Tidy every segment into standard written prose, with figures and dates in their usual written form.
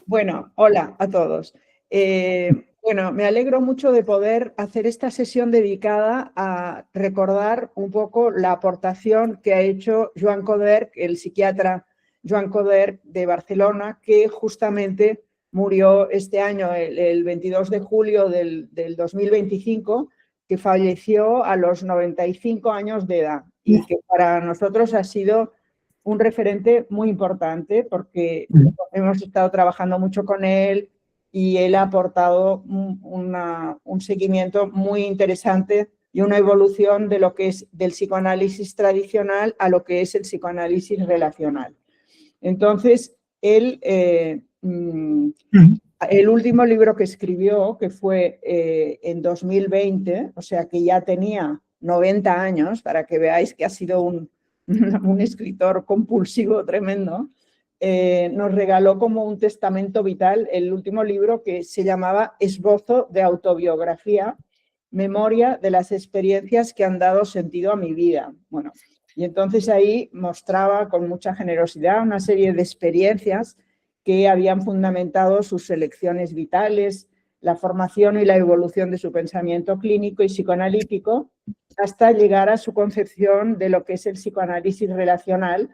Bueno, hola a todos. Bueno, me alegro mucho de poder hacer esta sesión dedicada a recordar un poco la aportación que ha hecho Joan Coderch, el psiquiatra Joan Coderch de Barcelona, que justamente murió este año, el 22 de julio del 2025, que falleció a los 95 años de edad y que para nosotros ha sido un referente muy importante porque hemos estado trabajando mucho con él y él ha aportado un seguimiento muy interesante y una evolución de lo que es del psicoanálisis tradicional a lo que es el psicoanálisis relacional. Entonces, él, el último libro que escribió, que fue en 2020, o sea que ya tenía 90 años, para que veáis que ha sido un escritor compulsivo tremendo, nos regaló como un testamento vital el último libro que se llamaba Esbozo de autobiografía, memoria de las experiencias que han dado sentido a mi vida. Bueno, y entonces ahí mostraba con mucha generosidad una serie de experiencias que habían fundamentado sus elecciones vitales, la formación y la evolución de su pensamiento clínico y psicoanalítico, hasta llegar a su concepción de lo que es el psicoanálisis relacional,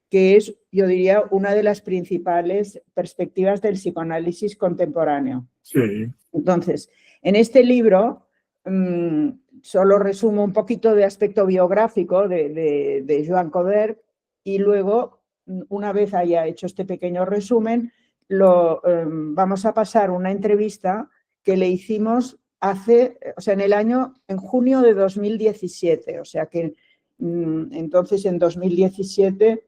que es, yo diría, una de las principales perspectivas del psicoanálisis contemporáneo. Sí. Entonces, en este libro, solo resumo un poquito de aspecto biográfico de Joan Coderch y luego, una vez haya hecho este pequeño resumen, vamos a pasar una entrevista que le hicimos en junio de 2017, o sea que entonces en 2017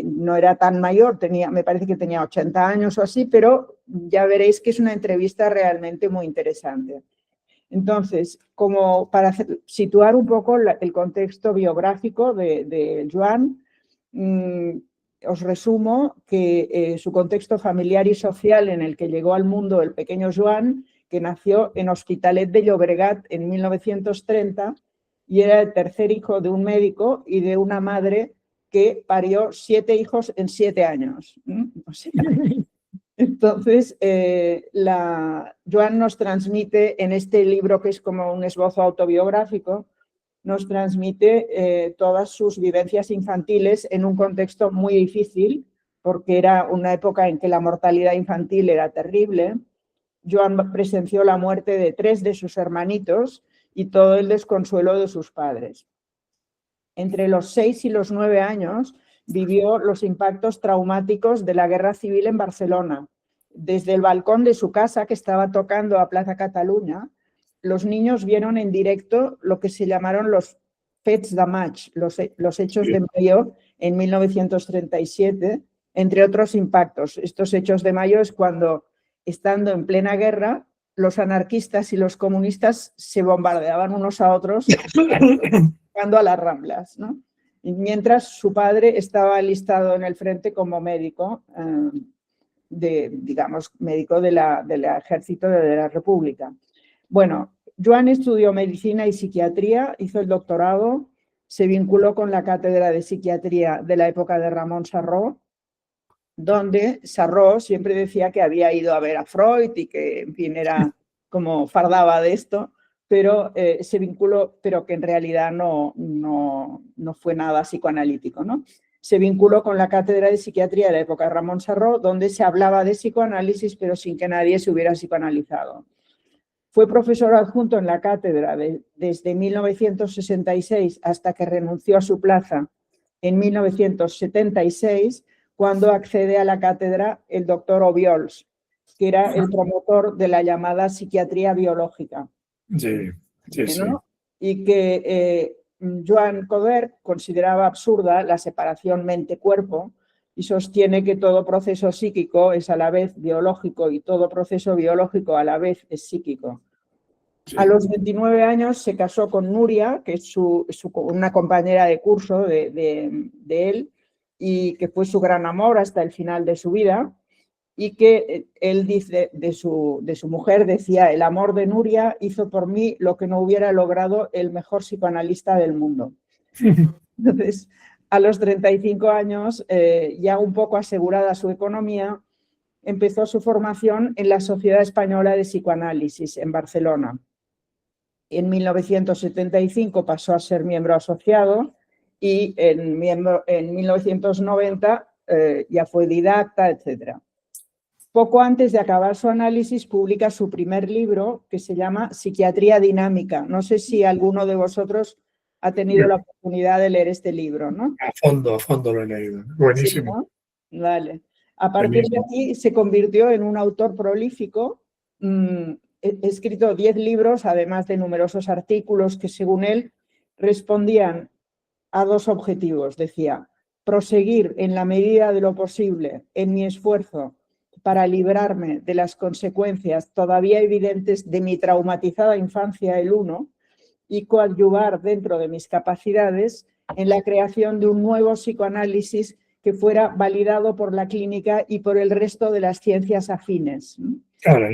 no era tan mayor, me parece que tenía 80 años o así, pero ya veréis que es una entrevista realmente muy interesante. Entonces, como para situar un poco el contexto biográfico de Joan, os resumo que su contexto familiar y social en el que llegó al mundo el pequeño Joan, que nació en Hospitalet de Llobregat en 1930 y era el tercer hijo de un médico y de una madre que parió 7 hijos en 7 años. O sea, entonces, Joan nos transmite en este libro, que es como un esbozo autobiográfico, nos transmite todas sus vivencias infantiles en un contexto muy difícil, porque era una época en que la mortalidad infantil era terrible. Joan presenció la muerte de 3 de sus hermanitos y todo el desconsuelo de sus padres. Entre los 6 y los 9 años vivió los impactos traumáticos de la guerra civil en Barcelona. Desde el balcón de su casa, que estaba tocando a Plaza Catalunya, los niños vieron en directo lo que se llamaron los Fets de Maig, los hechos de mayo en 1937, entre otros impactos. Estos hechos de mayo es cuando, estando en plena guerra, los anarquistas y los comunistas se bombardeaban unos a otros a las Ramblas, ¿no? Y mientras su padre estaba alistado en el frente como médico, médico del Ejército de la República. Bueno, Joan estudió medicina y psiquiatría, hizo el doctorado, se vinculó con la cátedra de psiquiatría de la época de Ramón Sarró, donde Sarró siempre decía que había ido a ver a Freud y que, en fin, era como fardaba de esto, pero se vinculó, pero que en realidad no fue nada psicoanalítico, ¿no? Se vinculó con la cátedra de psiquiatría de la época de Ramón Sarró, donde se hablaba de psicoanálisis, pero sin que nadie se hubiera psicoanalizado. Fue profesor adjunto en la cátedra desde 1966 hasta que renunció a su plaza en 1976, cuando accede a la cátedra el doctor Obiols, que era el promotor de la llamada psiquiatría biológica. Sí, sí, sí. ¿No? Y que Joan Coderch consideraba absurda la separación mente-cuerpo y sostiene que todo proceso psíquico es a la vez biológico y todo proceso biológico a la vez es psíquico. Sí. A los 29 años se casó con Nuria, que es una compañera de curso de él y que fue su gran amor hasta el final de su vida, y que él dice de su mujer, decía: el amor de Nuria hizo por mí lo que no hubiera logrado el mejor psicoanalista del mundo. Entonces, a los 35 años, ya un poco asegurada su economía, empezó su formación en la Sociedad Española de Psicoanálisis en Barcelona. En 1975 pasó a ser miembro asociado y en 1990 ya fue didacta, etc. Poco antes de acabar su análisis, publica su primer libro, que se llama Psiquiatría Dinámica. No sé si alguno de vosotros ha tenido la oportunidad de leer este libro, ¿no? A fondo lo he leído. Buenísimo. Sí, ¿no? Vale. A partir de aquí se convirtió en un autor prolífico. Ha escrito 10 libros, además de numerosos artículos que, según él, respondían a 2 objetivos. Decía, proseguir en la medida de lo posible en mi esfuerzo para librarme de las consecuencias todavía evidentes de mi traumatizada infancia, el 1, y coadyuvar dentro de mis capacidades en la creación de un nuevo psicoanálisis que fuera validado por la clínica y por el resto de las ciencias afines. Claro.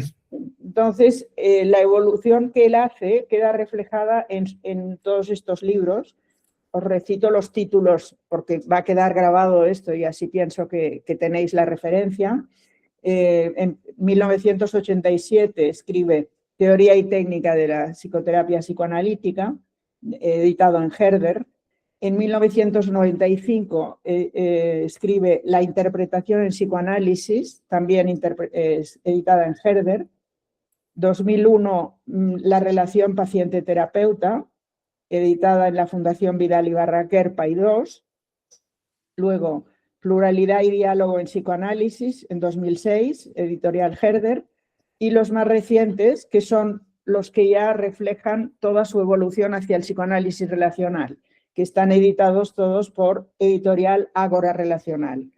Entonces, la evolución que él hace queda reflejada en todos estos libros. Os recito los títulos porque va a quedar grabado esto y así pienso que tenéis la referencia. En 1987 escribe Teoría y técnica de la psicoterapia psicoanalítica, editado en Herder. En 1995 escribe La interpretación en psicoanálisis, también editada en Herder. 2001, La relación paciente-terapeuta, editada en la Fundación Vidal y Barraquer, Paidós. Luego, Pluralidad y diálogo en psicoanálisis, en 2006, editorial Herder. Y los más recientes, que son los que ya reflejan toda su evolución hacia el psicoanálisis relacional, que están editados todos por editorial Ágora Relacional.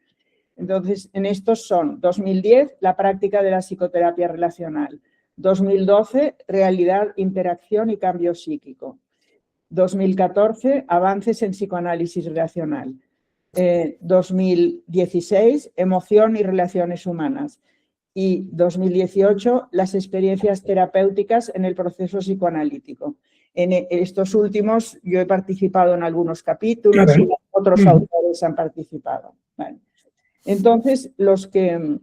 Entonces, en estos son 2010, la práctica de la psicoterapia relacional. 2012, realidad, interacción y cambio psíquico. 2014, avances en psicoanálisis relacional. 2016, emoción y relaciones humanas. Y 2018, las experiencias terapéuticas en el proceso psicoanalítico. En estos últimos yo he participado en algunos capítulos y otros autores han participado. Vale. Entonces, los que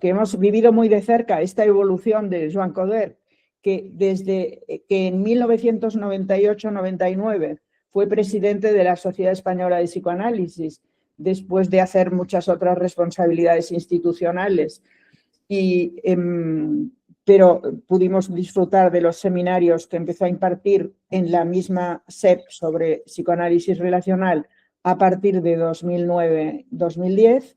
hemos vivido muy de cerca esta evolución de Joan Coder, que desde que en 1998-99 fue presidente de la Sociedad Española de Psicoanálisis, después de hacer muchas otras responsabilidades institucionales, pero pudimos disfrutar de los seminarios que empezó a impartir en la misma SEP sobre psicoanálisis relacional a partir de 2009-2010.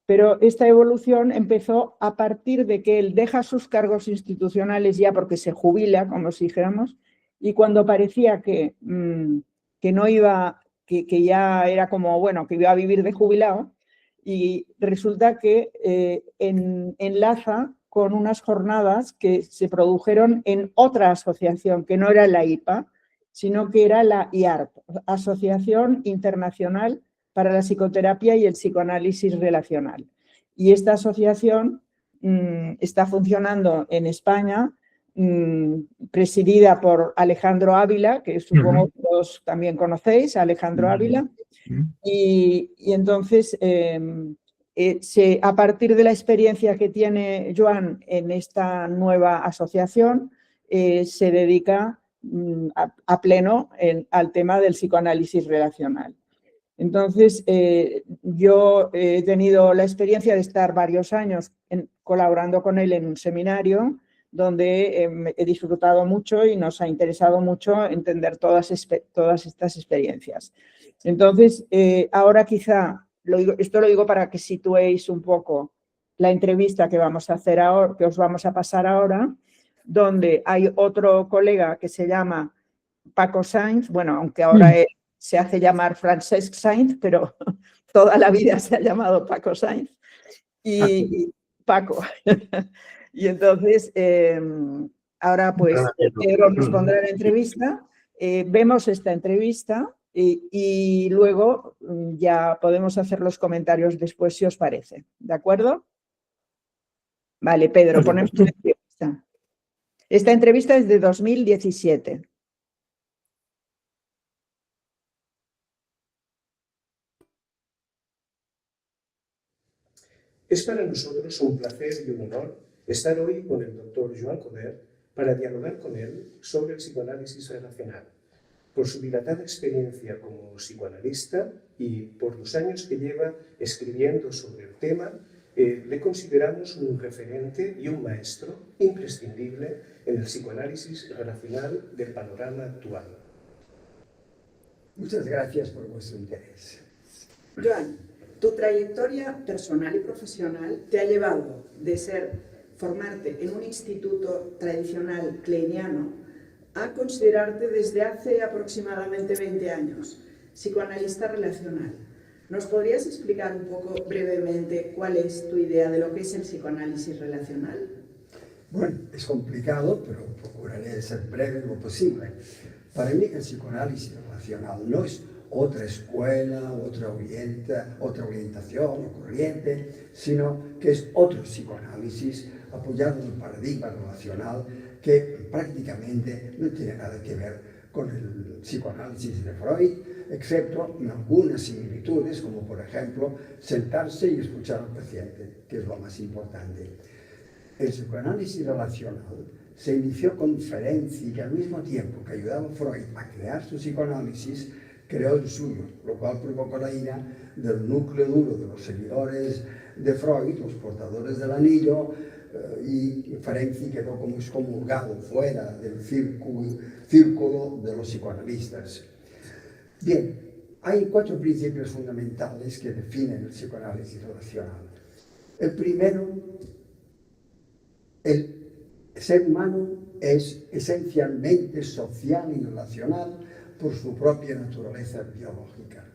Pero esta evolución empezó a partir de que él deja sus cargos institucionales ya porque se jubila, como si dijéramos, y cuando parecía que no iba, que ya era como, bueno, que iba a vivir de jubilado, y resulta que enlaza con unas jornadas que se produjeron en otra asociación, que no era la IPA, sino que era la IARP, Asociación Internacional para la Psicoterapia y el Psicoanálisis Relacional. Y esta asociación está funcionando en España, presidida por Alejandro Ávila, que supongo que todos también conocéis, Alejandro Ávila. Y entonces, a partir de la experiencia que tiene Joan en esta nueva asociación, se dedica a pleno al tema del psicoanálisis relacional. Entonces, yo he tenido la experiencia de estar varios años colaborando con él en un seminario donde he disfrutado mucho y nos ha interesado mucho entender todas estas experiencias. Entonces, ahora quizá, esto lo digo para que situéis un poco la entrevista que vamos a hacer ahora, que os vamos a pasar ahora, donde hay otro colega que se llama Paco Sainz, bueno, aunque ahora se hace llamar Francesc Sainz, pero toda la vida se ha llamado Paco Sainz. Y Paco. Y entonces, ahora pues Pedro nos pondrá la entrevista, vemos esta entrevista y luego ya podemos hacer los comentarios después si os parece. ¿De acuerdo? Vale, Pedro, ponemos la entrevista. Esta entrevista es de 2017. Es para nosotros un placer y un honor estar hoy con el doctor Joan Coder para dialogar con él sobre el psicoanálisis relacional. Por su dilatada experiencia como psicoanalista y por los años que lleva escribiendo sobre el tema, le consideramos un referente y un maestro imprescindible en el psicoanálisis relacional del panorama actual. Muchas gracias por vuestro interés. Joan, tu trayectoria personal y profesional te ha llevado de formarte en un instituto tradicional kleiniano a considerarte desde hace aproximadamente 20 años psicoanalista relacional. ¿Nos podrías explicar un poco brevemente cuál es tu idea de lo que es el psicoanálisis relacional? Bueno, es complicado, pero procuraré ser breve lo posible. Para mí el psicoanálisis relacional no es otra escuela, otra orientación o corriente, sino que es otro psicoanálisis apoyado en el paradigma relacional que prácticamente no tiene nada que ver con el psicoanálisis de Freud, excepto en algunas similitudes, como por ejemplo sentarse y escuchar al paciente, que es lo más importante. El psicoanálisis relacional se inició con Ferenczi, que al mismo tiempo que ayudaba a Freud a crear su psicoanálisis, creó el suyo, lo cual provocó la ira del núcleo duro de los seguidores de Freud, los portadores del anillo, y Ferenczi quedó como excomulgado fuera del círculo de los psicoanalistas. Bien, hay 4 principios fundamentales que definen el psicoanálisis relacional. El primero, el ser humano es esencialmente social y relacional por su propia naturaleza biológica.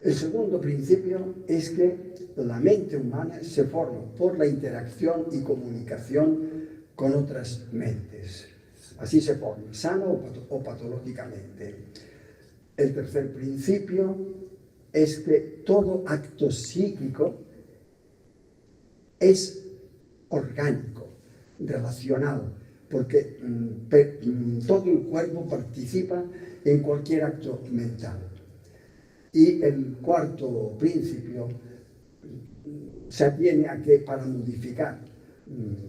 El segundo principio es que la mente humana se forma por la interacción y comunicación con otras mentes. Así se forma, sano o patológicamente. El tercer principio es que todo acto psíquico es orgánico, relacional, porque todo el cuerpo participa en cualquier acto mental. Y el cuarto principio se atiene a que para modificar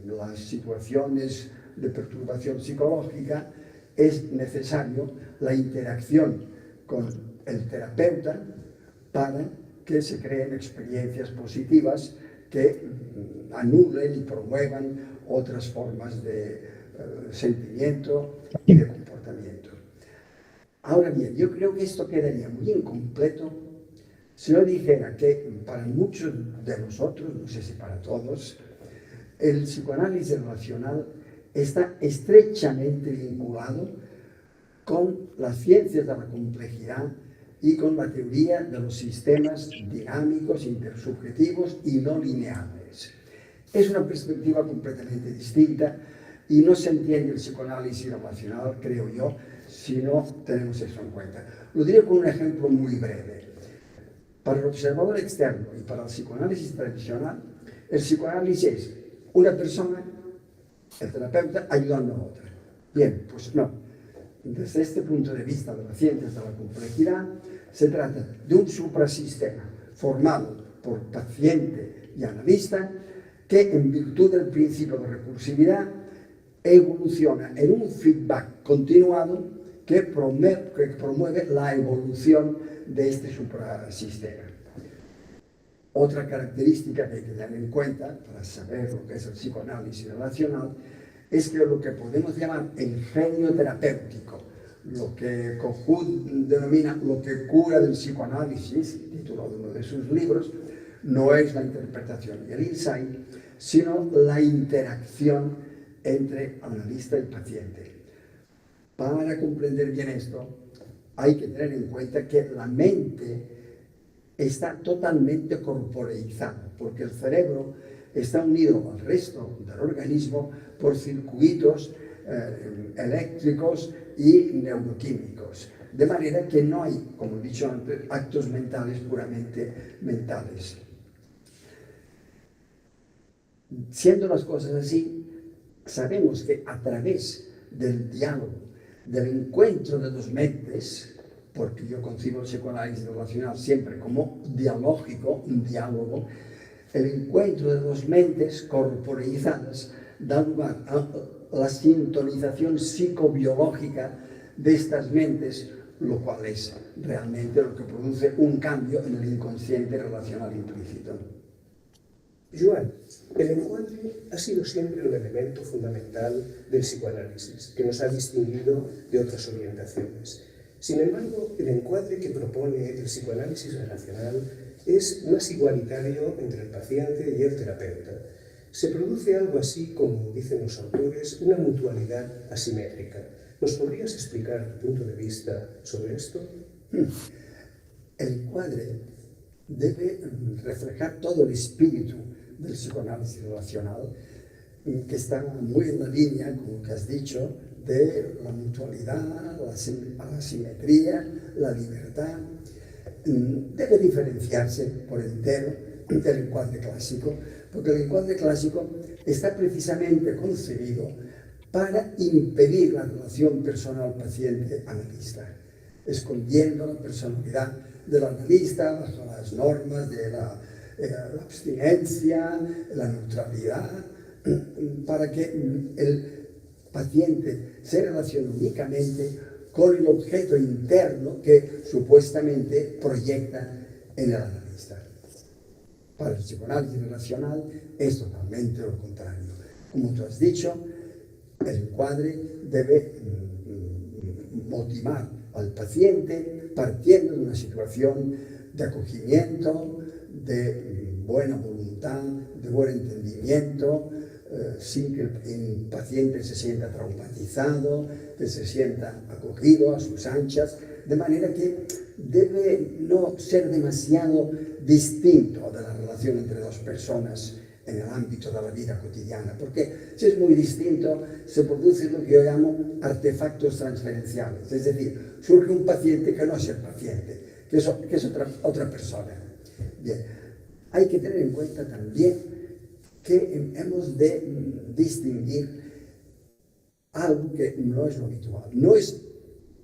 las situaciones de perturbación psicológica es necesario la interacción con el terapeuta para que se creen experiencias positivas que anulen y promuevan otras formas de sentimiento y de comportamiento. Ahora bien, yo creo que esto quedaría muy incompleto si yo dijera que para muchos de nosotros, no sé si para todos, el psicoanálisis relacional está estrechamente vinculado con las ciencias de la complejidad y con la teoría de los sistemas dinámicos, intersubjetivos y no lineales. Es una perspectiva completamente distinta y no se entiende el psicoanálisis relacional, creo yo, si no tenemos eso en cuenta. Lo diré con un ejemplo muy breve. Para el observador externo y para el psicoanálisis tradicional, el psicoanálisis es una persona, el terapeuta, ayudando a otra. Bien, pues no. Desde este punto de vista de las ciencias de la complejidad, se trata de un suprasistema formado por paciente y analista que, en virtud del principio de recursividad, evoluciona en un feedback continuado que promueve la evolución de este suprasistema. Otra característica que hay que tener en cuenta para saber lo que es el psicoanálisis relacional es que lo que podemos llamar el genio terapéutico, lo que Kohut denomina lo que cura del psicoanálisis, título de uno de sus libros, no es la interpretación y el insight, sino la interacción entre analista y paciente. Para comprender bien esto, hay que tener en cuenta que la mente está totalmente corporeizada, porque el cerebro está unido al resto del organismo por circuitos eléctricos y neuroquímicos, de manera que no hay, como he dicho antes, actos mentales puramente mentales. Siendo las cosas así, sabemos que a través del diálogo, del encuentro de dos mentes, porque yo concibo el psicoanálisis relacional siempre como dialógico, un diálogo, El encuentro de dos mentes corporeizadas da lugar a la sintonización psicobiológica de estas mentes, lo cual es realmente lo que produce un cambio en el inconsciente relacional implícito. Joan, el encuadre ha sido siempre un elemento fundamental del psicoanálisis, que nos ha distinguido de otras orientaciones. Sin embargo, el encuadre que propone el psicoanálisis relacional es más igualitario entre el paciente y el terapeuta. Se produce algo así, como dicen los autores, una mutualidad asimétrica. ¿Nos podrías explicar tu punto de vista sobre esto? El encuadre debe reflejar todo el espíritu del psicoanálisis relacional, que está muy en la línea, como que has dicho, de la mutualidad, la asimetría, la libertad. Debe diferenciarse por entero del encuadre clásico, porque el encuadre clásico está precisamente concebido para impedir la relación personal-paciente-analista, escondiendo la personalidad del analista bajo las normas de la abstinencia, la neutralidad, para que el paciente se relacione únicamente con el objeto interno que supuestamente proyecta en el analista. Para el psicoanálisis relacional es totalmente lo contrario. Como tú has dicho, el encuadre debe motivar al paciente partiendo de una situación de acogimiento, de buena voluntad, de buen entendimiento, sin que el paciente se sienta traumatizado, que se sienta acogido a sus anchas, de manera que debe no ser demasiado distinto de la relación entre dos personas en el ámbito de la vida cotidiana, porque si es muy distinto, se produce lo que yo llamo artefactos transferenciales, es decir, surge un paciente que no es el paciente, que es otra persona. Bien, hay que tener en cuenta también que hemos de distinguir algo que no es lo habitual. No es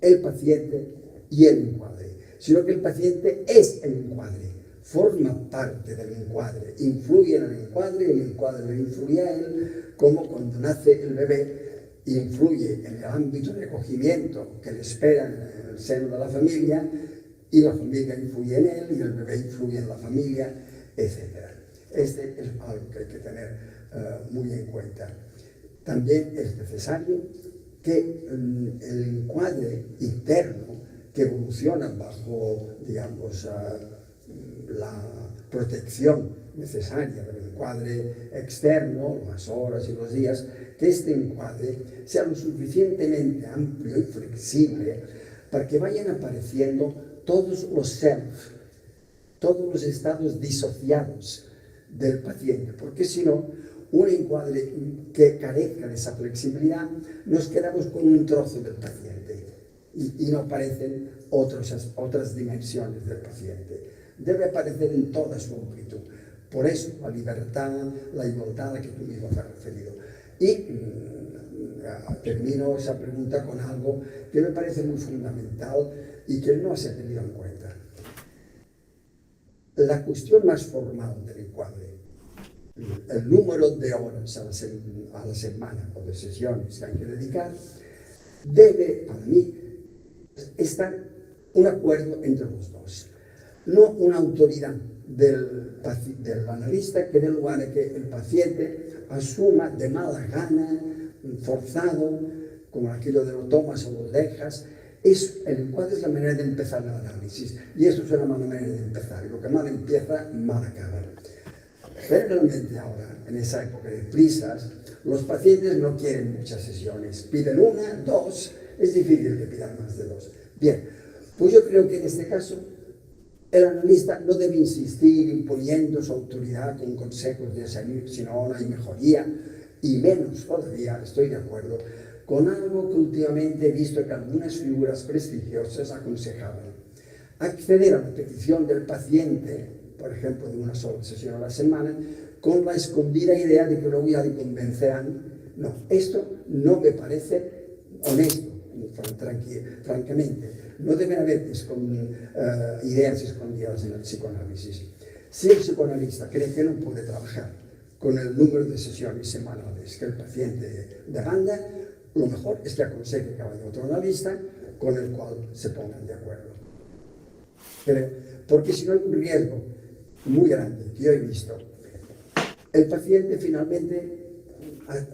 el paciente y el encuadre, sino que el paciente es el encuadre, forma parte del encuadre, influye en el encuadre y el encuadre le influye a él, como cuando nace el bebé influye en el ámbito de acogimiento que le espera en el seno de la familia, y la familia influye en él y el bebé influye en la familia, etc. Este es algo que hay que tener muy en cuenta. También es necesario que el encuadre interno, que evoluciona bajo, digamos, la protección necesaria del encuadre externo, las horas y los días, que este encuadre sea lo suficientemente amplio y flexible para que vayan apareciendo todos los self, todos los estados disociados del paciente, porque si no, un encuadre que carezca de esa flexibilidad, nos quedamos con un trozo del paciente y no aparecen otras dimensiones del paciente. Debe aparecer en toda su amplitud. Por eso, la libertad, la igualdad a la que tú mismo te has referido. Y termino esa pregunta con algo que me parece muy fundamental y que no se ha tenido en cuenta. La cuestión más formal del encuadre, el número de horas a la semana o de sesiones que hay que dedicar, debe, para mí, estar un acuerdo entre los dos. No una autoridad del analista que dé lugar a que el paciente asuma de mala gana, forzado, como aquello de lo tomas o lo dejas. El encuadre es la manera de empezar el análisis, y esto es una mala manera de empezar, y lo que mal empieza, mal acaba. Generalmente ahora, en esa época de prisas, los pacientes no quieren muchas sesiones, piden una, dos, es difícil que pidan más de dos. Bien, pues yo creo que en este caso el analista no debe insistir imponiendo su autoridad con consejos de salir, si no hay mejoría, y menos todavía, estoy de acuerdo, con algo que últimamente he visto que algunas figuras prestigiosas aconsejaban: acceder a la petición del paciente, por ejemplo, de una sola sesión a la semana, con la escondida idea de que luego ya le convencerán. No, esto no me parece honesto, francamente. No deben haber ideas escondidas en el psicoanálisis. Si el psicoanalista cree que no puede trabajar con el número de sesiones semanales que el paciente demanda, lo mejor es que aconseje que vaya a otro analista con el cual se pongan de acuerdo. Porque si no hay un riesgo muy grande que yo he visto. El paciente finalmente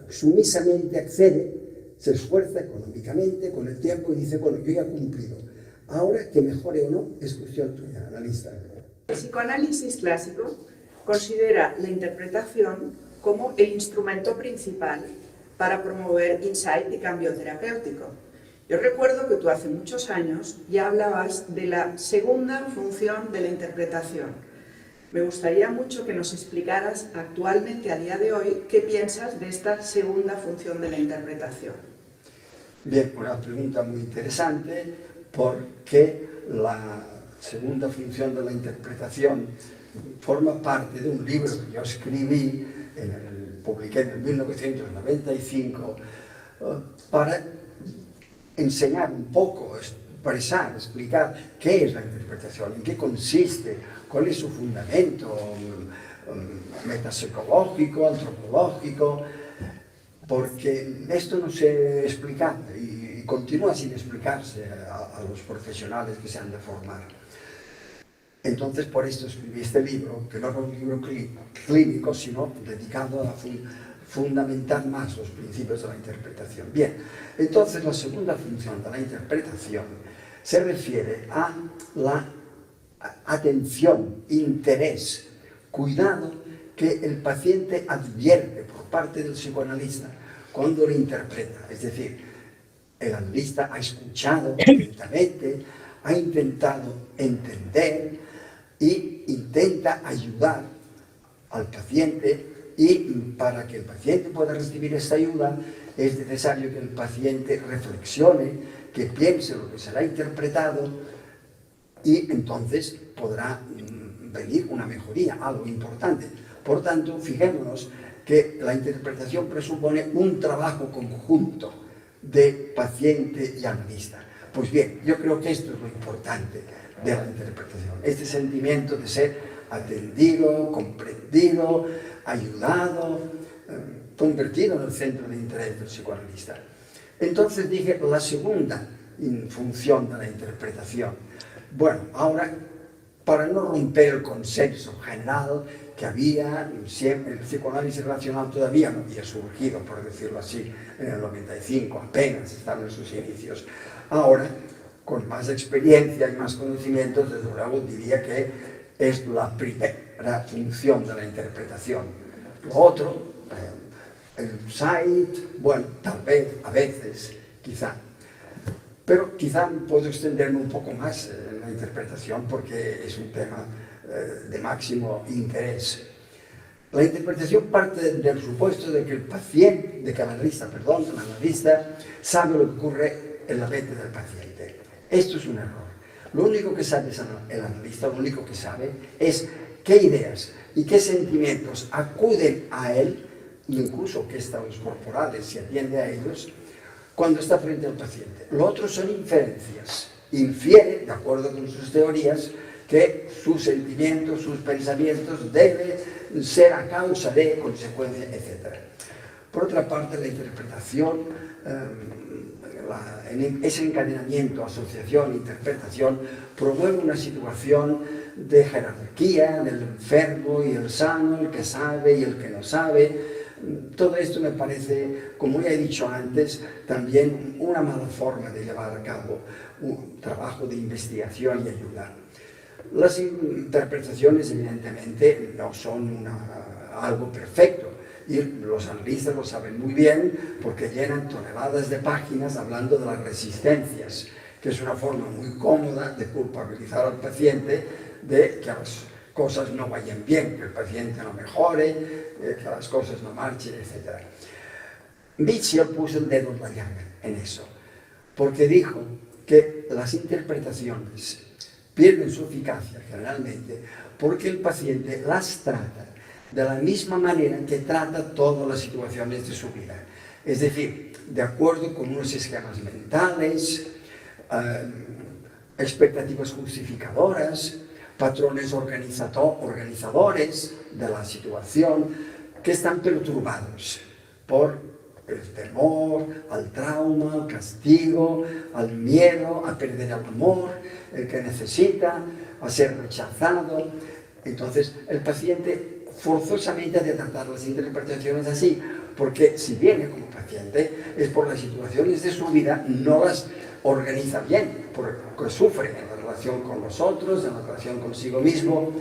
sumisamente accede, se esfuerza económicamente con el tiempo y dice, bueno, yo ya he cumplido. Ahora, que mejore o no, es cuestión tuya, analista. El psicoanálisis clásico considera la interpretación como el instrumento principal para promover insight y cambio terapéutico. Yo recuerdo que tú hace muchos años ya hablabas de la segunda función de la interpretación. Me gustaría mucho que nos explicaras actualmente, a día de hoy, qué piensas de esta segunda función de la interpretación. Bien, una pregunta muy interesante, porque la segunda función de la interpretación forma parte de un libro que yo escribí, publiqué en 1995, para enseñar un poco, expresar, explicar qué es la interpretación, en qué consiste, cuál es su fundamento metapsicológico, antropológico, porque esto no se explica y continúa sin explicarse a los profesionales que se han de formar. Entonces, por esto escribí este libro, que no es un libro clínico, sino dedicado a fundamentar más los principios de la interpretación. Bien, entonces la segunda función de la interpretación se refiere a la atención, interés, cuidado que el paciente advierte por parte del psicoanalista cuando lo interpreta. Es decir, el analista ha escuchado atentamente, ha intentado entender y intenta ayudar al paciente, y para que el paciente pueda recibir esta ayuda es necesario que el paciente reflexione, que piense lo que será interpretado, y entonces podrá venir una mejoría, algo importante. Por tanto, fijémonos que la interpretación presupone un trabajo conjunto de paciente y analista. Pues bien, yo creo que esto es lo importante de la interpretación, este sentimiento de ser atendido, comprendido, ayudado, convertido en el centro de interés del psicoanalista. Entonces dije, la segunda función de la interpretación. Bueno, ahora, para no romper el consenso general que había, siempre el psicoanálisis racional todavía no había surgido, por decirlo así, en el 95, apenas estaban en sus inicios. Ahora, con más experiencia y más conocimientos, desde luego diría que es la primera función de la interpretación. Lo otro, el insight, bueno, tal vez, a veces, quizá. Pero quizá puedo extenderme un poco más en la interpretación porque es un tema de máximo interés. La interpretación parte del supuesto de que el analista sabe lo que ocurre en la mente del paciente. Esto es un error. Lo único que sabe el analista, lo único que sabe es qué ideas y qué sentimientos acuden a él, incluso qué estados corporales se atiende a ellos, cuando está frente al paciente. Lo otro son inferencias. Infiere, de acuerdo con sus teorías, que sus sentimientos, sus pensamientos deben ser a causa de, consecuencia, etc. Por otra parte, la interpretación, ese encadenamiento, asociación, interpretación, promueve una situación de jerarquía del enfermo y el sano, el que sabe y el que no sabe. Todo esto me parece, como ya he dicho antes, también una mala forma de llevar a cabo un trabajo de investigación y ayuda. Las interpretaciones, evidentemente, no son algo perfecto, y los analistas lo saben muy bien porque llenan toneladas de páginas hablando de las resistencias, que es una forma muy cómoda de culpabilizar al paciente de que las cosas no vayan bien, que el paciente no mejore, que las cosas no marchen, etc. Mitchell puso el dedo en la llaga en eso, porque dijo que las interpretaciones pierden su eficacia generalmente porque el paciente las trata de la misma manera que trata todas las situaciones de su vida. Es decir, de acuerdo con unos esquemas mentales, expectativas justificadoras, patrones organizadores de la situación que están perturbados por el temor, al trauma, al castigo, al miedo, a perder el amor, el que necesita, a ser rechazado. Entonces, el paciente forzosamente ha de tratar las interpretaciones así, porque si viene como paciente es por las situaciones de su vida, no las organiza bien, porque sufre en la relación con los otros, en la relación consigo mismo.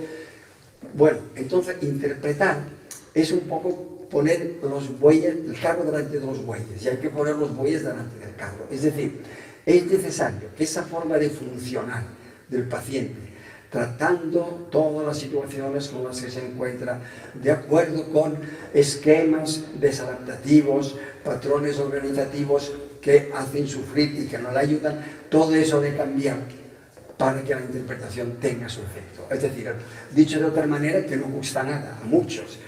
Bueno, entonces interpretar es un poco poner los bueyes, el carro delante de los bueyes, y hay que poner los bueyes delante del carro. Es decir, es necesario que esa forma de funcionar del paciente, tratando todas las situaciones con las que se encuentra, de acuerdo con esquemas desadaptativos, patrones organizativos que hacen sufrir y que no le ayudan, todo eso de cambiar para que la interpretación tenga su efecto. Es decir, dicho de otra manera, que no gusta nada a muchos,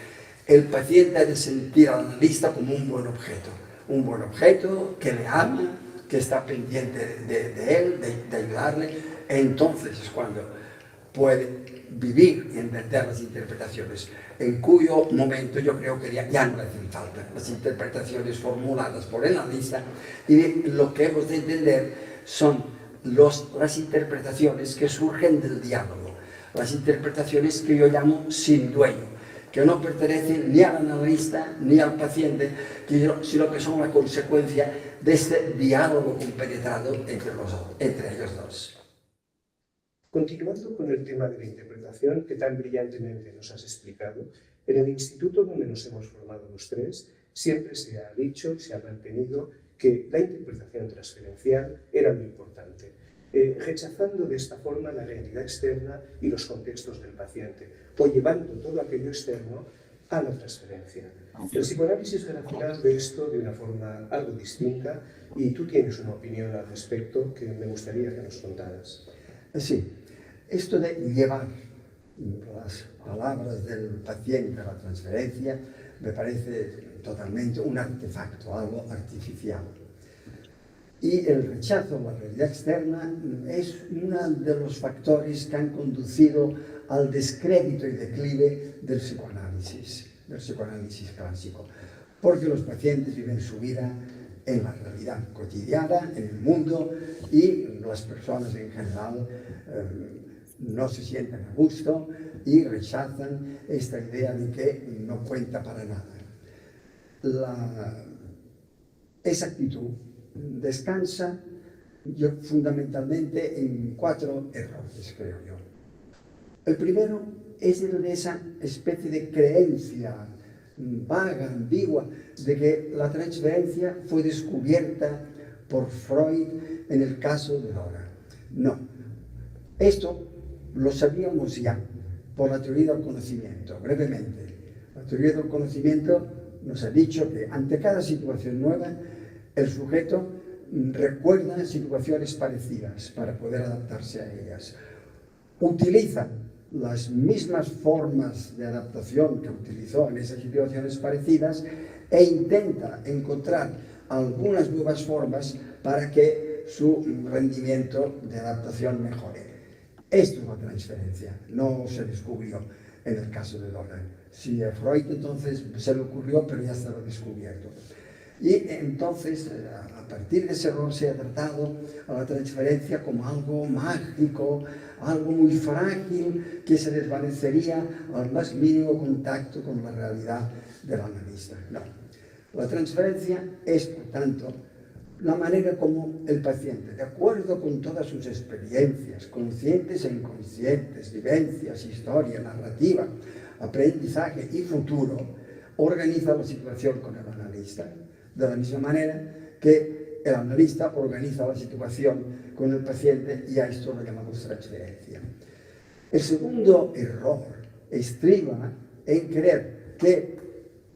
el paciente ha de sentir al analista como un buen objeto que le ama, que está pendiente de él, de ayudarle. Entonces es cuando puede vivir y entender las interpretaciones, en cuyo momento yo creo que ya no hacen falta las interpretaciones formuladas por el analista, y lo que hemos de entender son las interpretaciones que surgen del diálogo, las interpretaciones que yo llamo sin dueño, que no pertenecen ni al analista ni al paciente, sino que son la consecuencia de este diálogo compenetrado entre ellos dos. Continuando con el tema de la interpretación que tan brillantemente nos has explicado, en el instituto donde nos hemos formado los tres, siempre se ha dicho, se ha mantenido que la interpretación transferencial era muy importante, rechazando de esta forma la realidad externa y los contextos del paciente, o llevando todo aquello externo a la transferencia. El psicoanálisis relacional ve esto de una forma algo distinta, y tú tienes una opinión al respecto que me gustaría que nos contaras. Sí, esto de llevar las palabras del paciente a la transferencia me parece totalmente un artefacto, algo artificial. Y el rechazo a la realidad externa es uno de los factores que han conducido al descrédito y declive del psicoanálisis clásico, porque los pacientes viven su vida en la realidad cotidiana, en el mundo, y las personas en general no se sienten a gusto y rechazan esta idea de que no cuenta para nada. Esa actitud descansa fundamentalmente en 4 errores, creo yo. El primero es el de esa especie de creencia vaga, ambigua, de que la transferencia fue descubierta por Freud en el caso de Dora. No, esto lo sabíamos ya por la teoría del conocimiento, brevemente. La teoría del conocimiento nos ha dicho que ante cada situación nueva, el sujeto recuerda situaciones parecidas para poder adaptarse a ellas. Utiliza las mismas formas de adaptación que utilizó en esas situaciones parecidas e intenta encontrar algunas nuevas formas para que su rendimiento de adaptación mejore. Esto es la transferencia, no se descubrió en el caso de Dora. Si a Freud entonces se le ocurrió, pero ya estaba descubierto. Y entonces, a partir de ese error, se ha tratado a la transferencia como algo mágico, algo muy frágil, que se desvanecería al más mínimo contacto con la realidad del analista. No. La transferencia es, por tanto, la manera como el paciente, de acuerdo con todas sus experiencias, conscientes e inconscientes, vivencias, historia, narrativa, aprendizaje y futuro, organiza la situación con el analista, de la misma manera que el analista organiza la situación con el paciente, y a esto lo llamamos transferencia. El segundo error estriba en creer que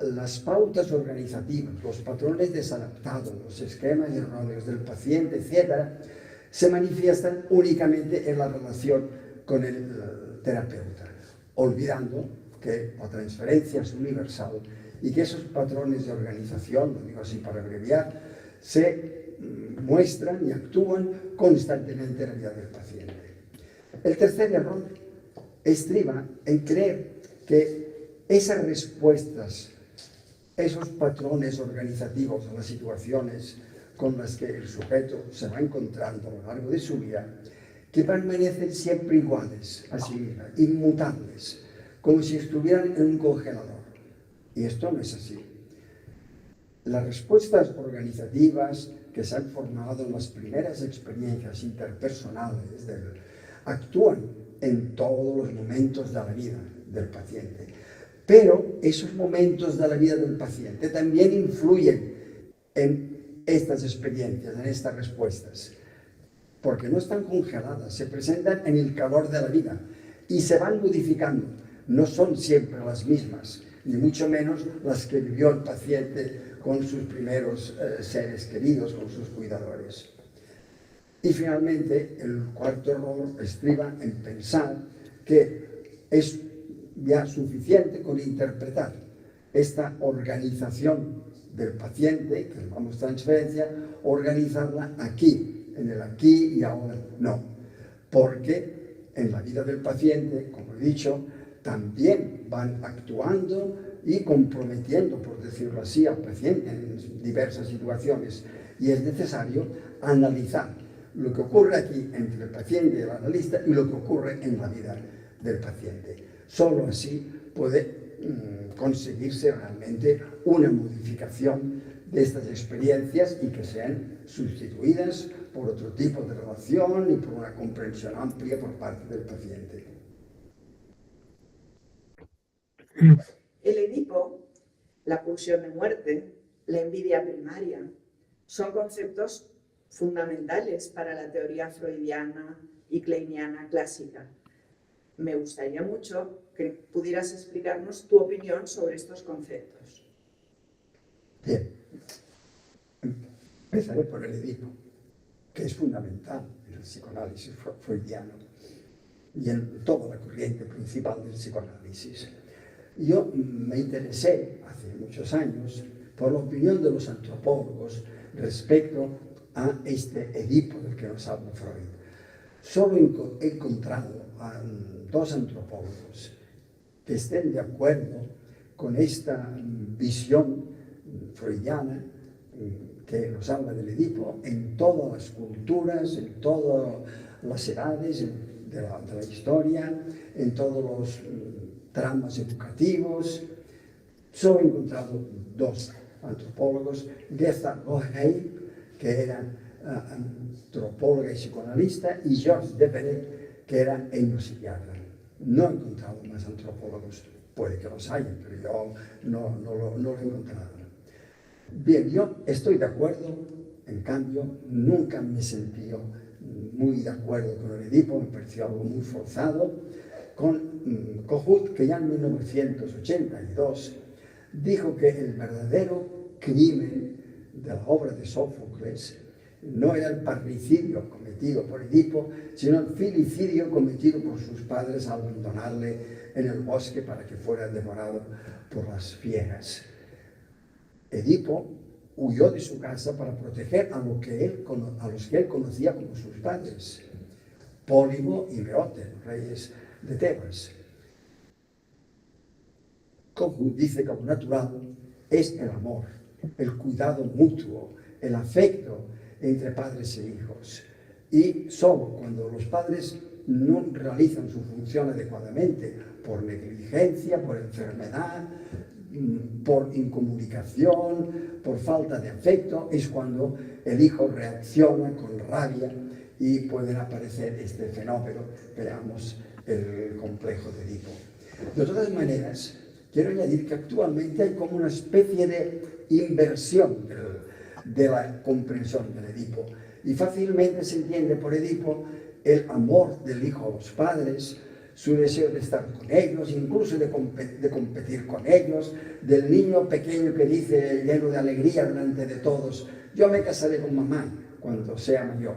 las pautas organizativas, los patrones desadaptados, los esquemas erróneos del paciente, etc., se manifiestan únicamente en la relación con el terapeuta, olvidando que la transferencia es universal y que esos patrones de organización, lo digo así para abreviar, se muestran y actúan constantemente en la vida del paciente. El tercer error estriba en creer que esas respuestas, esos patrones organizativos a las situaciones con las que el sujeto se va encontrando a lo largo de su vida, que permanecen siempre iguales a sí mismas, inmutables, como si estuvieran en un congelador. Y esto no es así. Las respuestas organizativas que se han formado en las primeras experiencias interpersonales actúan en todos los momentos de la vida del paciente. Pero esos momentos de la vida del paciente también influyen en estas experiencias, en estas respuestas, porque no están congeladas, se presentan en el calor de la vida y se van modificando. No son siempre las mismas, ni mucho menos las que vivió el paciente con sus primeros seres queridos, con sus cuidadores. Y finalmente, el cuarto error estriba en pensar que es ya suficiente con interpretar esta organización del paciente, que llamamos transferencia, organizarla aquí, en el aquí y ahora. No, porque en la vida del paciente, como he dicho, también van actuando y comprometiendo, por decirlo así, al paciente en diversas situaciones. Y es necesario analizar lo que ocurre aquí entre el paciente y el analista y lo que ocurre en la vida del paciente. Solo así puede conseguirse realmente una modificación de estas experiencias y que sean sustituidas por otro tipo de relación y por una comprensión amplia por parte del paciente. El Edipo, la pulsión de muerte, la envidia primaria, son conceptos fundamentales para la teoría freudiana y kleiniana clásica. Me gustaría mucho que pudieras explicarnos tu opinión sobre estos conceptos. Bien, empezaré por el Edipo, que es fundamental en el psicoanálisis freudiano y en toda la corriente principal del psicoanálisis. Yo me interesé hace muchos años por la opinión de los antropólogos respecto a este Edipo del que nos habla Freud. Solo he encontrado a dos antropólogos que estén de acuerdo con esta visión freudiana que nos habla del Edipo en todas las culturas, en todas las edades de la historia, en todos los tramas educativos. Solo he encontrado dos antropólogos, Gerda Rohrey, que era antropóloga y psicoanalista, y Georges Devereux, que era etnopsiquiatra. No he encontrado más antropólogos, puede que los haya, pero yo no lo he encontrado. Bien, yo estoy de acuerdo, en cambio, nunca me he sentido muy de acuerdo con el Edipo, me pareció algo muy forzado, con Kohut, que ya en 1982 dijo que el verdadero crimen de la obra de Sófocles no era el parricidio cometido por Edipo, sino el filicidio cometido por sus padres al abandonarle en el bosque para que fuera devorado por las fieras. Edipo huyó de su casa para proteger a los que él conocía como sus padres, Pólibo y Meote, reyes de Tebas. Kohut dice que lo natural es el amor, el cuidado mutuo, el afecto entre padres e hijos. Y solo cuando los padres no realizan su función adecuadamente, por negligencia, por enfermedad, por incomunicación, por falta de afecto, es cuando el hijo reacciona con rabia y pueden aparecer este fenómeno, veamos el complejo de Edipo. De todas maneras, quiero añadir que actualmente hay como una especie de inversión de la comprensión del Edipo, y fácilmente se entiende por Edipo el amor del hijo a los padres, su deseo de estar con ellos, incluso de competir con ellos, del niño pequeño que dice lleno de alegría delante de todos: yo me casaré con mamá cuando sea mayor.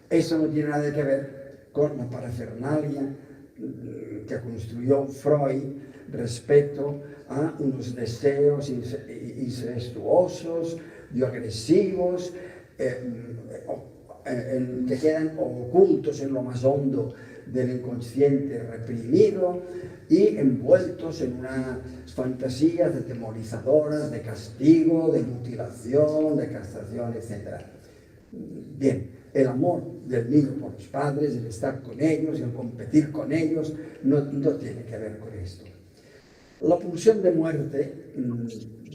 Eso no tiene nada que ver con la parafernalia que construyó Freud respecto a unos deseos incestuosos y agresivos que quedan ocultos en lo más hondo del inconsciente reprimido y envueltos en unas fantasías demonizadoras de castigo, de mutilación, de castración, etc. Bien, el amor del niño por los padres, el estar con ellos, el competir con ellos, no tiene que ver con esto. La pulsión de muerte,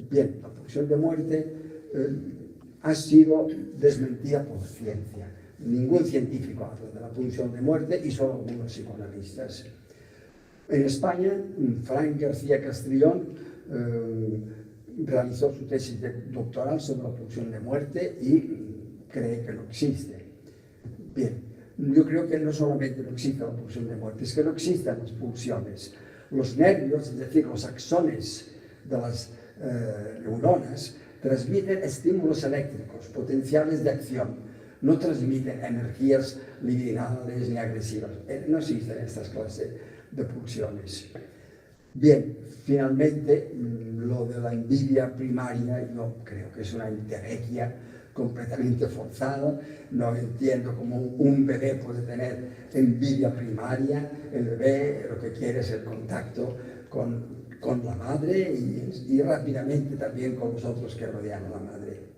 bien, la pulsión de muerte ha sido desmentida por ciencia. Ningún científico habla de la pulsión de muerte y solo algunos psicoanalistas. En España, Frank García Castrillón realizó su tesis doctoral sobre la pulsión de muerte y cree que no existe. Bien, yo creo que no solamente no existe la pulsión de muerte, es que no existen las pulsiones. Los nervios, es decir, los axones de las neuronas, transmiten estímulos eléctricos, potenciales de acción. No transmiten energías libidinales ni agresivas. No existen estas clases de pulsiones. Bien, finalmente, lo de la envidia primaria, yo creo que es una enterquia completamente forzada. No entiendo cómo un bebé puede tener envidia primaria. El bebé lo que quiere es el contacto con la madre y rápidamente también con los otros que rodean a la madre.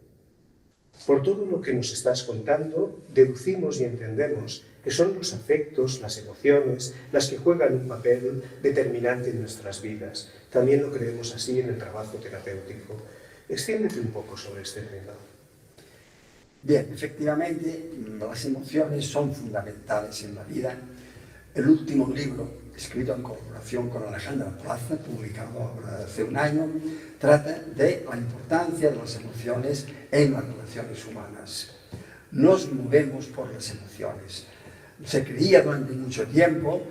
Por todo lo que nos estás contando, deducimos y entendemos que son los afectos, las emociones, las que juegan un papel determinante en nuestras vidas. También lo creemos así en el trabajo terapéutico. Extiéndete un poco sobre este tema. Bien, efectivamente, las emociones son fundamentales en la vida. El último libro, escrito en colaboración con Alejandra Plaza, publicado ahora hace un año, trata de la importancia de las emociones en las relaciones humanas. Nos movemos por las emociones. Se creía durante mucho tiempo,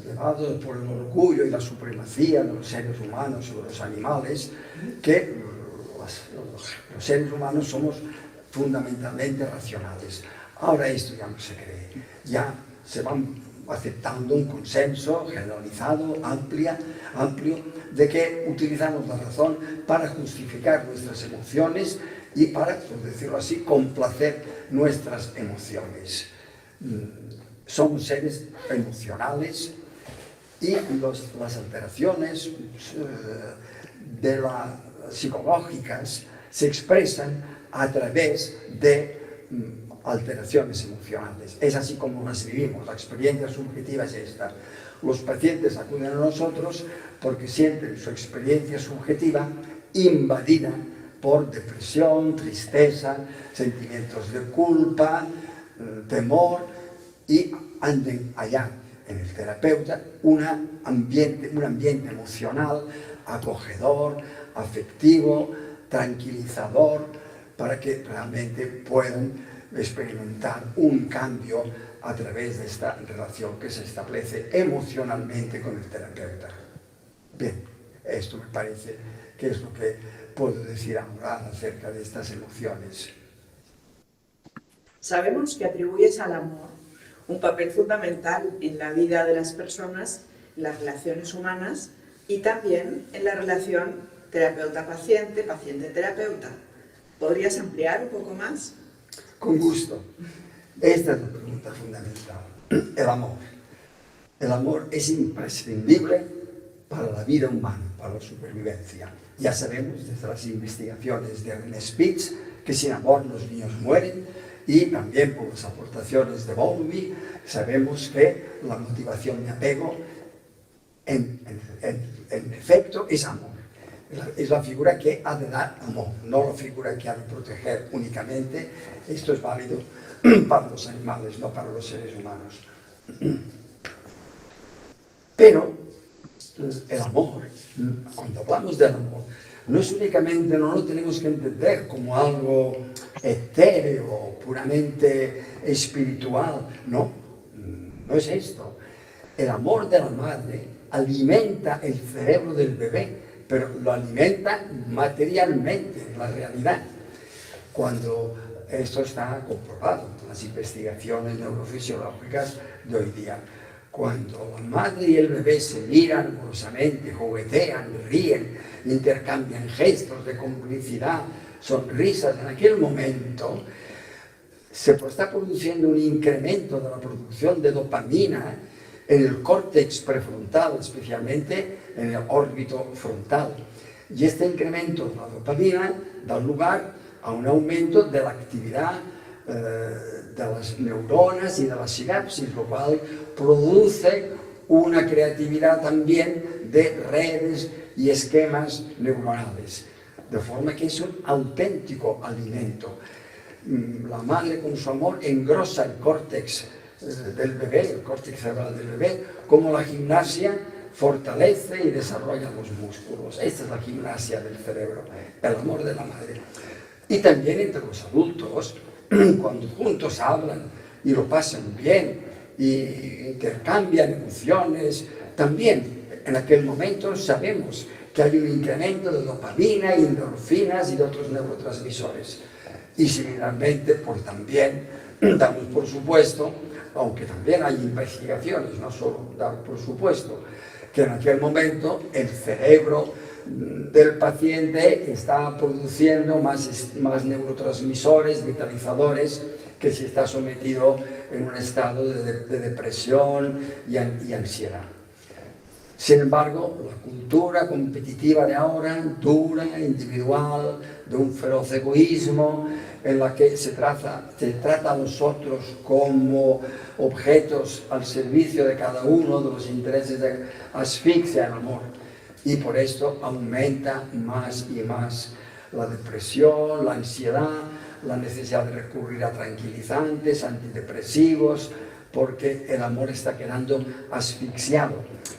llevados por el orgullo y la supremacía de los seres humanos sobre los animales, que los seres humanos somos fundamentalmente racionales. Ahora esto ya no se cree. Ya se van aceptando un consenso generalizado, amplio, de que utilizamos la razón para justificar nuestras emociones y para, por decirlo así, complacer nuestras emociones. Somos seres emocionales y las alteraciones psicológicas se expresan a través de alteraciones emocionales. Es así como las vivimos. La experiencia subjetiva es esta. Los pacientes acuden a nosotros porque sienten su experiencia subjetiva invadida por depresión, tristeza, sentimientos de culpa, temor, y anden allá en el terapeuta un ambiente emocional acogedor, afectivo, tranquilizador, para que realmente puedan experimentar un cambio a través de esta relación que se establece emocionalmente con el terapeuta. Bien, esto me parece que es lo que puedo decir ahora acerca de estas emociones. Sabemos que atribuyes al amor un papel fundamental en la vida de las personas, en las relaciones humanas y también en la relación terapeuta-paciente, paciente-terapeuta. ¿Podrías ampliar un poco más? Con gusto. Esta es la pregunta fundamental. El amor. El amor es imprescindible para la vida humana, para la supervivencia. Ya sabemos desde las investigaciones de René Spitz que sin amor los niños mueren, y también por las aportaciones de Bowlby sabemos que la motivación de apego en efecto es amor. Es la figura que ha de dar amor, no la figura que ha de proteger únicamente. Esto es válido para los animales, no para los seres humanos. Pero el amor, cuando hablamos del amor, no es únicamente, no lo tenemos que entender como algo etéreo, puramente espiritual. No es esto. El amor de la madre alimenta el cerebro del bebé, pero lo alimenta materialmente, en la realidad. Cuando esto está comprobado en las investigaciones neurofisiológicas de hoy día, cuando la madre y el bebé se miran amorosamente, juguetean, ríen, intercambian gestos de complicidad, sonrisas, en aquel momento se está produciendo un incremento de la producción de dopamina en el córtex prefrontal, especialmente en el órbito frontal. Y este incremento de la dopamina da lugar a un aumento de la actividad de las neuronas y de las sinapsis, lo cual produce una creatividad también de redes y esquemas neuronales. De forma que es un auténtico alimento. La madre con su amor engrosa el córtex del bebé, el córtex cerebral del bebé, como la gimnasia fortalece y desarrolla los músculos. Esta es la gimnasia del cerebro, el amor de la madre. Y también entre los adultos, cuando juntos hablan y lo pasan bien y intercambian emociones, también en aquel momento sabemos que hay un incremento de dopamina, endorfinas y de otros neurotransmisores. Y similarmente, pues también damos por supuesto, aunque también hay investigaciones, no solo dar por supuesto, que en aquel momento el cerebro del paciente está produciendo más neurotransmisores, vitalizadores, que si está sometido en un estado de depresión y ansiedad. Sin embargo, la cultura competitiva de ahora, dura, individual, de un feroz egoísmo, en la que se trata a los otros como objetos al servicio de cada uno de los intereses, asfixia el amor. Y por esto aumenta más y más la depresión, la ansiedad, la necesidad de recurrir a tranquilizantes, antidepresivos, porque el amor está quedando asfixiado,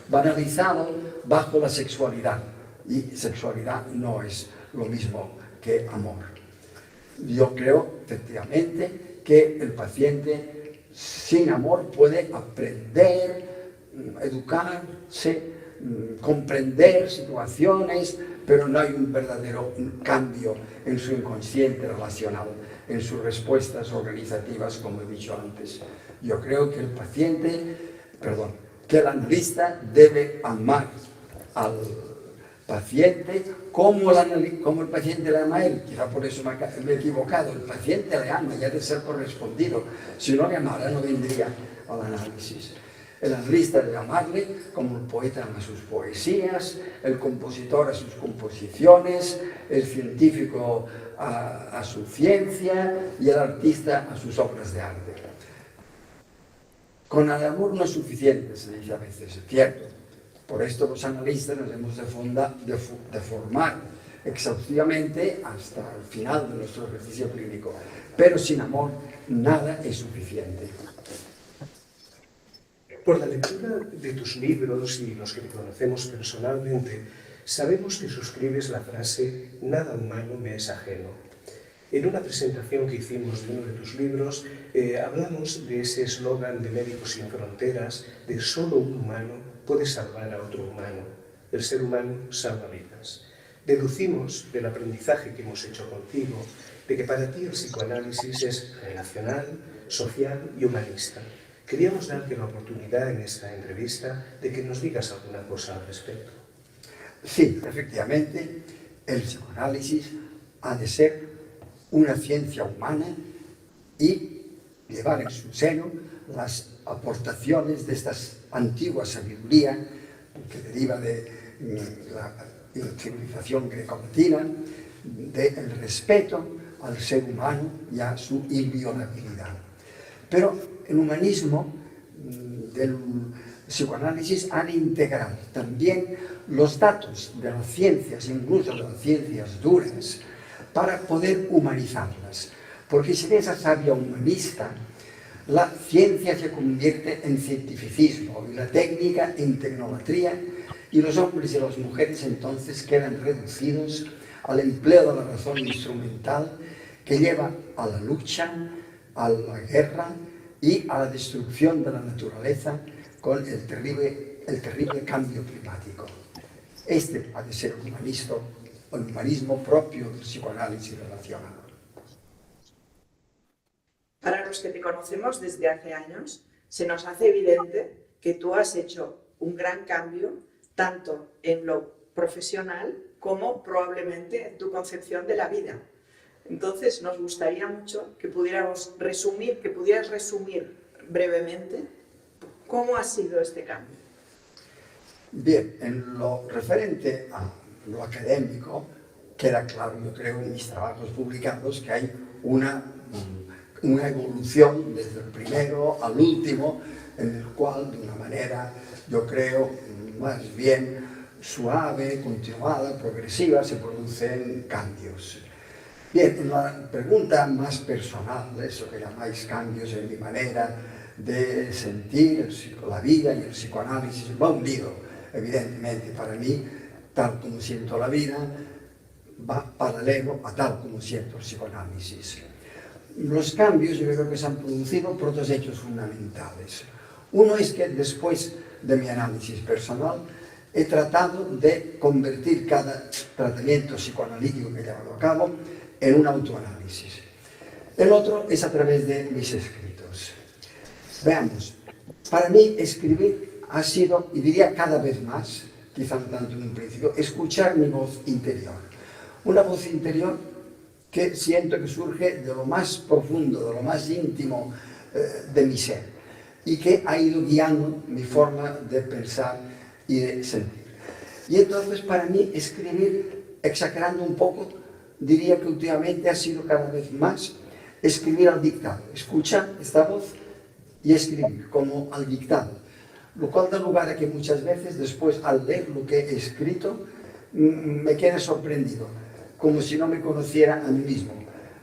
banalizado bajo la sexualidad. Y sexualidad no es lo mismo que amor. Yo creo, efectivamente, que el paciente sin amor puede aprender, educarse, comprender situaciones, pero no hay un verdadero cambio en su inconsciente relacional, en sus respuestas organizativas, como he dicho antes. Yo creo que que el analista debe amar al paciente como el paciente le ama a él. Quizá por eso me he equivocado. El paciente le ama y ha de ser correspondido. Si no le amara, no vendría al análisis. El analista debe amarle como el poeta ama sus poesías, el compositor a sus composiciones, el científico a su ciencia y el artista a sus obras de arte. Con el amor no es suficiente, se dice a veces, es cierto. Por esto los analistas nos hemos de formar exhaustivamente hasta el final de nuestro ejercicio clínico. Pero sin amor nada es suficiente. Por la lectura de tus libros y los que te conocemos personalmente, sabemos que suscribes la frase «Nada humano me es ajeno». En una presentación que hicimos de uno de tus libros, hablamos de ese eslogan de Médicos Sin Fronteras, de «Solo un humano puede salvar a otro humano. El ser humano salva vidas». Deducimos del aprendizaje que hemos hecho contigo de que para ti el psicoanálisis es relacional, social y humanista. Queríamos darte la oportunidad en esta entrevista de que nos digas alguna cosa al respecto. Sí, efectivamente, el psicoanálisis ha de ser una ciencia humana y llevar en su seno las aportaciones de esta antigua sabiduría que deriva de la civilización greco-latina, del respeto al ser humano y a su inviolabilidad. Pero el humanismo del psicoanálisis ha de integrar también los datos de las ciencias, incluso de las ciencias duras, para poder humanizarlas. Porque sin esa savia humanista, la ciencia se convierte en cientificismo y la técnica en tecnolatría, y los hombres y las mujeres entonces quedan reducidos al empleo de la razón instrumental que lleva a la lucha, a la guerra y a la destrucción de la naturaleza con el terrible cambio climático. Este ha de ser el humanismo propio del psicoanálisis relacional. Para los que te conocemos desde hace años, se nos hace evidente que tú has hecho un gran cambio tanto en lo profesional como probablemente en tu concepción de la vida. Entonces, nos gustaría mucho que pudieras resumir brevemente cómo ha sido este cambio. Bien, en lo referente a lo académico, queda claro, yo creo, en mis trabajos publicados, que hay una evolución desde el primero al último, en el cual, de una manera, yo creo, más bien suave, continuada, progresiva, se producen cambios. Bien, una pregunta más personal, eso que llamáis cambios en mi manera de sentir la vida y el psicoanálisis, va unido, evidentemente, para mí, tal como siento la vida, va paralelo a tal como siento el psicoanálisis. Los cambios yo creo que se han producido por dos hechos fundamentales. Uno es que después de mi análisis personal he tratado de convertir cada tratamiento psicoanalítico que he llevado a cabo en un autoanálisis. El otro es a través de mis escritos. Veamos, para mí escribir ha sido, y diría cada vez más, quizá no tanto en un principio, escuchar mi voz interior. Una voz interior que siento que surge de lo más profundo, de lo más íntimo de mi ser, y que ha ido guiando mi forma de pensar y de sentir. Y entonces para mí escribir, exagerando un poco, diría que últimamente ha sido cada vez más escribir al dictado, escuchar esta voz y escribir como al dictado, lo cual da lugar a que muchas veces después al leer lo que he escrito me quede sorprendido, como si no me conociera a mí mismo.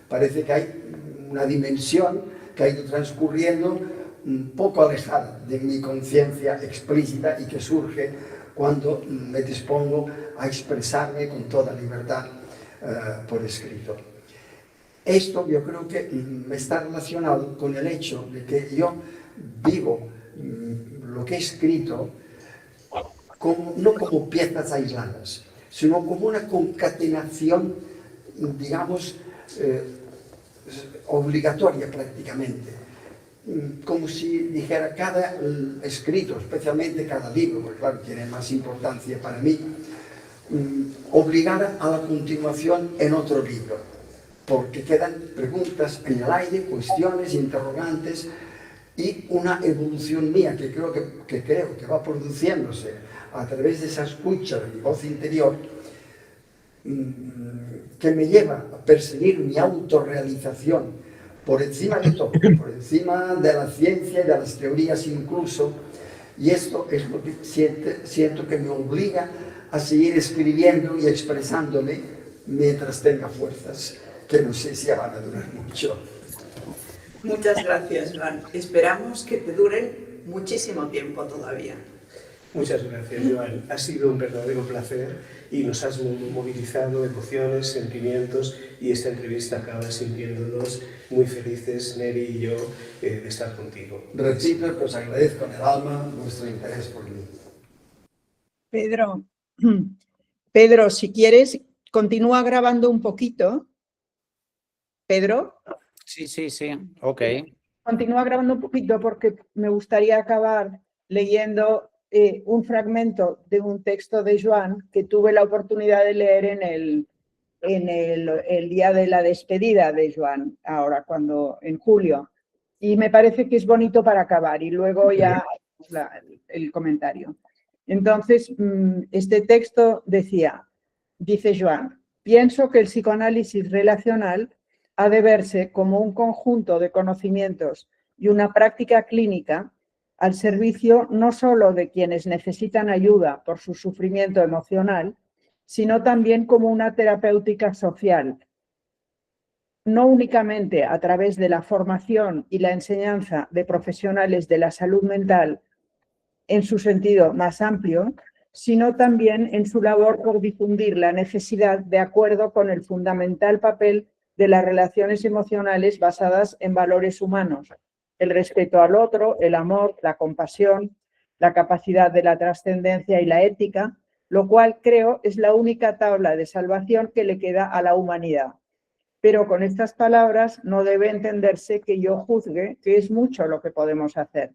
Parece que hay una dimensión que ha ido transcurriendo un poco alejada de mi conciencia explícita y que surge cuando me dispongo a expresarme con toda libertad por escrito. Esto yo creo que está relacionado con el hecho de que yo vivo lo que he escrito no como piezas aisladas, sino como una concatenación, digamos, obligatoria prácticamente. Como si dijera cada escrito, especialmente cada libro, porque claro, tiene más importancia para mí, obligara a la continuación en otro libro, porque quedan preguntas en el aire, cuestiones, interrogantes, y una evolución mía que creo que va produciéndose a través de esa escucha de mi voz interior, que me lleva a perseguir mi autorrealización por encima de todo, por encima de la ciencia y de las teorías incluso, y esto es lo que siento que me obliga a seguir escribiendo y expresándome mientras tenga fuerzas, que no sé si van a durar mucho. Muchas gracias, Joan. Esperamos que te duren muchísimo tiempo todavía. Muchas gracias, Joan. Ha sido un verdadero placer y nos has movilizado emociones, sentimientos, y esta entrevista acaba sintiéndonos muy felices, Neri y yo, de estar contigo. Repito que os agradezco en el alma vuestro interés por mí. Pedro, si quieres, continúa grabando un poquito. Pedro. Sí, ok. Continúa grabando un poquito porque me gustaría acabar leyendo un fragmento de un texto de Joan que tuve la oportunidad de leer en el día de la despedida de Joan, ahora en julio. Y me parece que es bonito para acabar y luego ya el comentario. Entonces, este texto dice Joan, pienso que el psicoanálisis relacional ha de verse como un conjunto de conocimientos y una práctica clínica al servicio no solo de quienes necesitan ayuda por su sufrimiento emocional, sino también como una terapéutica social, no únicamente a través de la formación y la enseñanza de profesionales de la salud mental en su sentido más amplio, sino también en su labor por difundir la necesidad de acuerdo con el fundamental papel de las relaciones emocionales basadas en valores humanos, el respeto al otro, el amor, la compasión, la capacidad de la trascendencia y la ética, lo cual creo es la única tabla de salvación que le queda a la humanidad. Pero con estas palabras no debe entenderse que yo juzgue que es mucho lo que podemos hacer.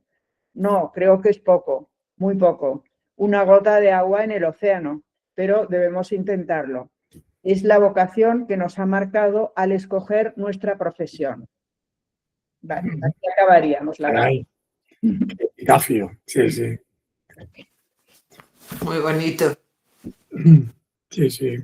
No, creo que es poco, muy poco, una gota de agua en el océano, pero debemos intentarlo. es la vocación que nos ha marcado al escoger nuestra profesión. Vale, aquí acabaríamos la Caray. Epitafio. Sí, sí. Muy bonito. Sí, sí.